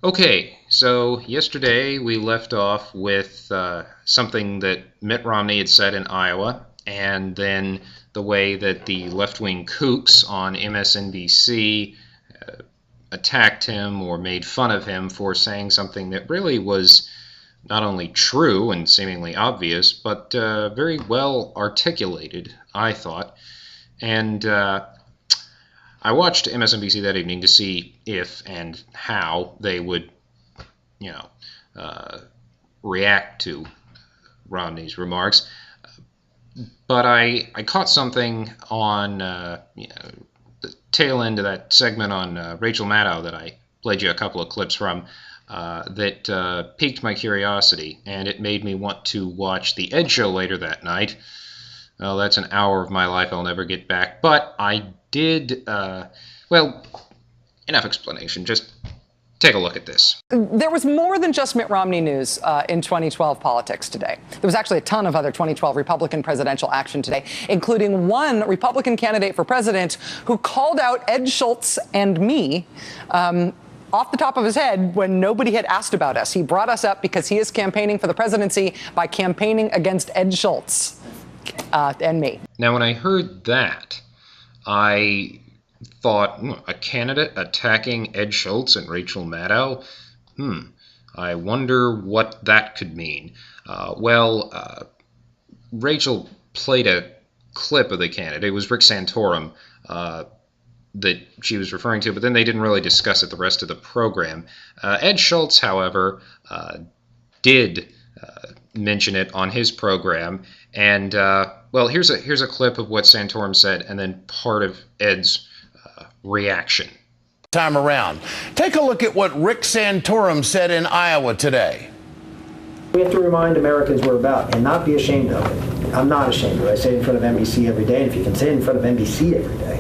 Okay, so yesterday we left off with something that Mitt Romney had said in Iowa, and then the way that the left-wing kooks on MSNBC attacked him or made fun of him for saying something that really was not only true and seemingly obvious, but very well articulated, I thought. And I watched MSNBC that evening to see if and how they would, you know, react to Romney's remarks. But I caught something on the tail end of that segment on Rachel Maddow that I played you a couple of clips from that piqued my curiosity, and it made me want to watch the Ed Show later that night. Well, that's an hour of my life I'll never get back, but I did, well, enough explanation. Just take a look at this. There was more than just Mitt Romney news in 2012 politics today. There was actually a ton of other 2012 Republican presidential action today, including one Republican candidate for president who called out Ed Schultz and me off the top of his head when nobody had asked about us. He brought us up because he is campaigning for the presidency by campaigning against Ed Schultz and me. Now, when I heard that, I thought, a candidate attacking Ed Schultz and Rachel Maddow? I wonder what that could mean. Rachel played a clip of the candidate. It was Rick Santorum that she was referring to, but then they didn't really discuss it the rest of the program. Ed Schultz, however, did mention it on his program, and here's a clip of what Santorum said, and then part of Ed's reaction. Time around. Take a look at what Rick Santorum said in Iowa today. We have to remind Americans we're about and not be ashamed of it. I'm not ashamed of it. I say it in front of NBC every day, and if you can say it in front of NBC every day.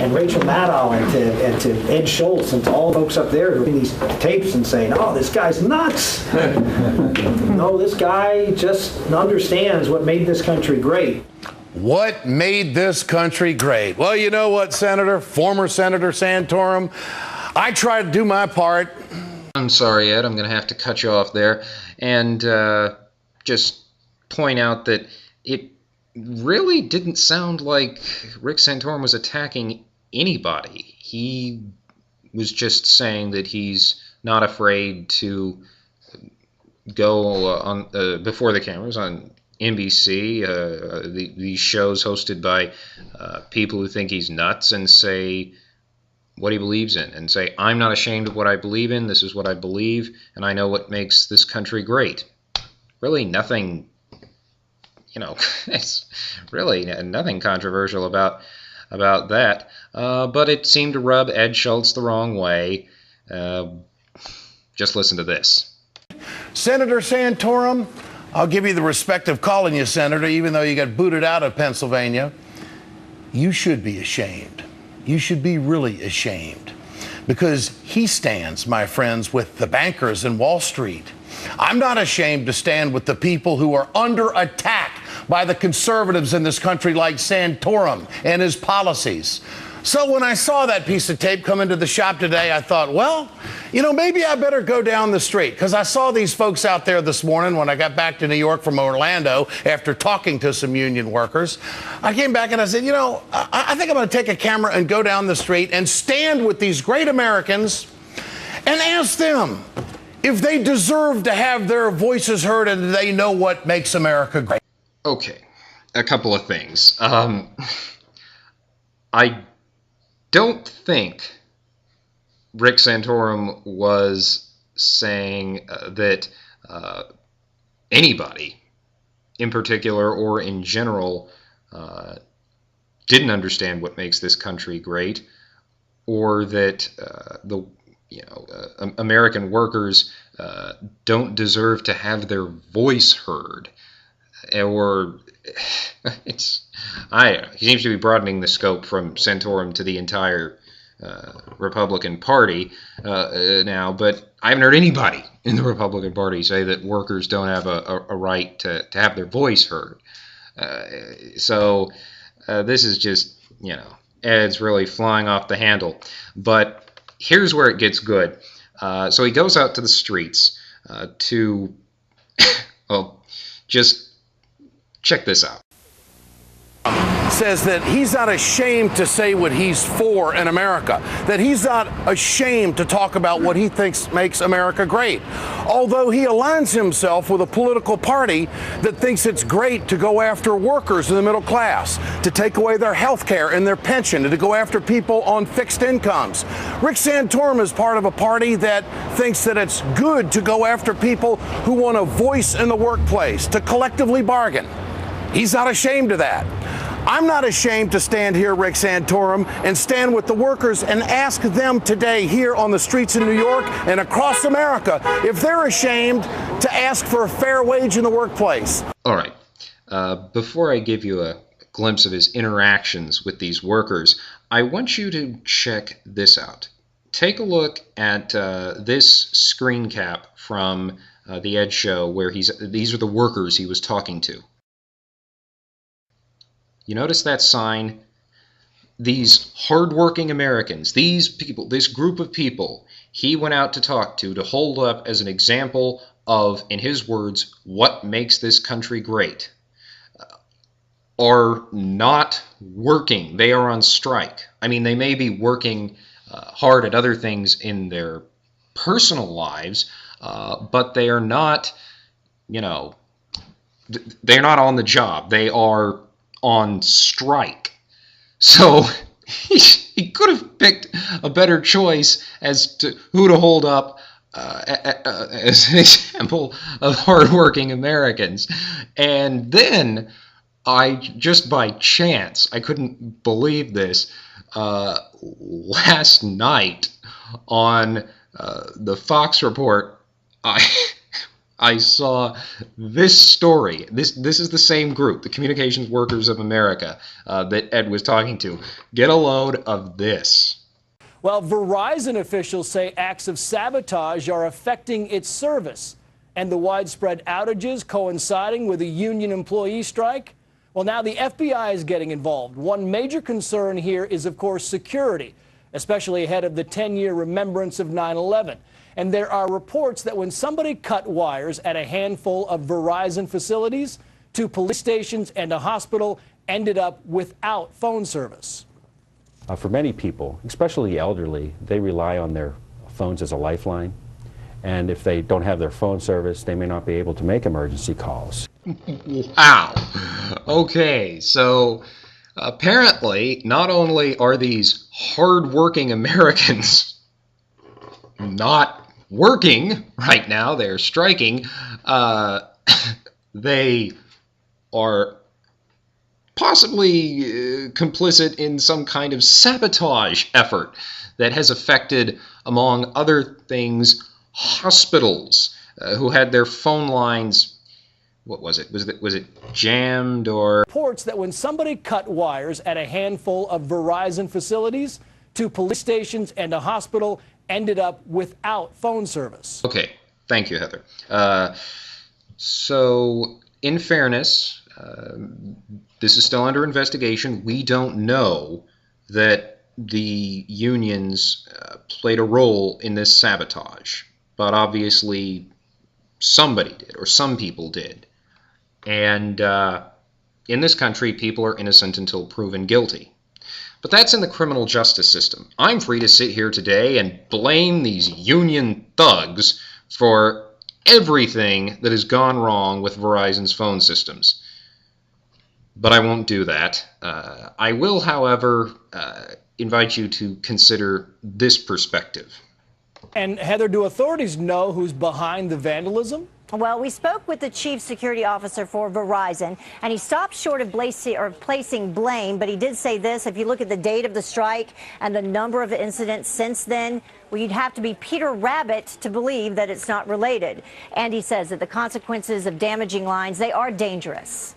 And Rachel Maddow and to Ed Schultz and to all the folks up there who are in these tapes and saying, oh, this guy's nuts. No, this guy just understands what made this country great. What made this country great? Well, you know what, former Senator Santorum, I tried to do my part. I'm sorry, Ed, I'm going to have to cut you off there and just point out that it really didn't sound like Rick Santorum was attacking anybody. He was just saying that he's not afraid to go on before the cameras on NBC, these shows hosted by people who think he's nuts, and say what he believes in, and say, I'm not ashamed of what I believe in, this is what I believe, and I know what makes this country great. Really nothing, it's really nothing controversial about that, but it seemed to rub Ed Schultz the wrong way. Just listen to this. Senator Santorum, I'll give you the respect of calling you senator, even though you got booted out of Pennsylvania. You should be ashamed. You should be really ashamed, because he stands, my friends, with the bankers in Wall Street. I'm not ashamed to stand with the people who are under attack by the conservatives in this country, like Santorum and his policies. So when I saw that piece of tape come into the shop today, I thought, well, maybe I better go down the street, because I saw these folks out there this morning when I got back to New York from Orlando after talking to some union workers. I came back and I said, I think I'm going to take a camera and go down the street and stand with these great Americans and ask them if they deserve to have their voices heard and they know what makes America great. Okay, a couple of things. I don't think Rick Santorum was saying that anybody in particular or in general didn't understand what makes this country great, or that American workers don't deserve to have their voice heard, or he seems to be broadening the scope from Santorum to the entire Republican Party now, but I haven't heard anybody in the Republican Party say that workers don't have a right to have their voice heard. So this is just, Ed's really flying off the handle. But here's where it gets good. So he goes out to the streets to, well, just check this out. Says that he's not ashamed to say what he's for in America, that he's not ashamed to talk about what he thinks makes America great. Although he aligns himself with a political party that thinks it's great to go after workers in the middle class, to take away their health care and their pension, and to go after people on fixed incomes. Rick Santorum is part of a party that thinks that it's good to go after people who want a voice in the workplace, to collectively bargain. He's not ashamed of that. I'm not ashamed to stand here, Rick Santorum, and stand with the workers and ask them today here on the streets in New York and across America if they're ashamed to ask for a fair wage in the workplace. All right. Before I give you a glimpse of his interactions with these workers, I want you to check this out. Take a look at this screen cap from the Ed Show where these are the workers he was talking to. You notice that sign? These hardworking Americans, these people, this group of people he went out to talk to hold up as an example of, in his words, what makes this country great, are not working. They are on strike. I mean, they may be working hard at other things in their personal lives, but they are not, they're not on the job. They are on strike. So he could have picked a better choice as to who to hold up as an example of hardworking Americans. And then just by chance, I couldn't believe this, last night on the Fox report, I saw this story. This is the same group, the Communications Workers of America, that Ed was talking to. Get a load of this. Well, Verizon officials say acts of sabotage are affecting its service, and the widespread outages coinciding with a union employee strike. Well, now the FBI is getting involved. One major concern here is, of course, security, especially ahead of the 10-year remembrance of 9/11. And there are reports that when somebody cut wires at a handful of Verizon facilities, 2 police stations and a hospital ended up without phone service. For many people, especially the elderly, they rely on their phones as a lifeline. And if they don't have their phone service, they may not be able to make emergency calls. Wow. Okay, so apparently not only are these hardworking Americans not working right now, they're striking, they are possibly complicit in some kind of sabotage effort that has affected, among other things, hospitals who had their phone lines, what was it? Was it jammed or? Reports that when somebody cut wires at a handful of Verizon facilities, 2 police stations and a hospital ended up without phone service. Okay, thank you, Heather. So, in fairness, this is still under investigation. We don't know that the unions played a role in this sabotage, but obviously somebody did, or some people did. And in this country, people are innocent until proven guilty. But that's in the criminal justice system. I'm free to sit here today and blame these union thugs for everything that has gone wrong with Verizon's phone systems. But I won't do that. I will, however, invite you to consider this perspective. And Heather, do authorities know who's behind the vandalism? Well, we spoke with the chief security officer for Verizon, and he stopped short of placing blame, but he did say this: if you look at the date of the strike and the number of incidents since then, well, you'd have to be Peter Rabbit to believe that it's not related. And he says that the consequences of damaging lines, they are dangerous.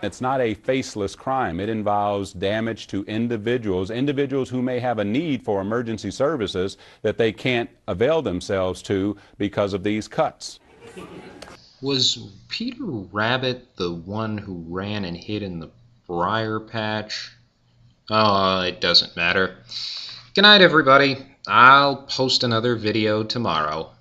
It's not a faceless crime. It involves damage to individuals who may have a need for emergency services that they can't avail themselves to because of these cuts. Was Peter Rabbit the one who ran and hid in the briar patch? Oh, it doesn't matter. Good night, everybody. I'll post another video tomorrow.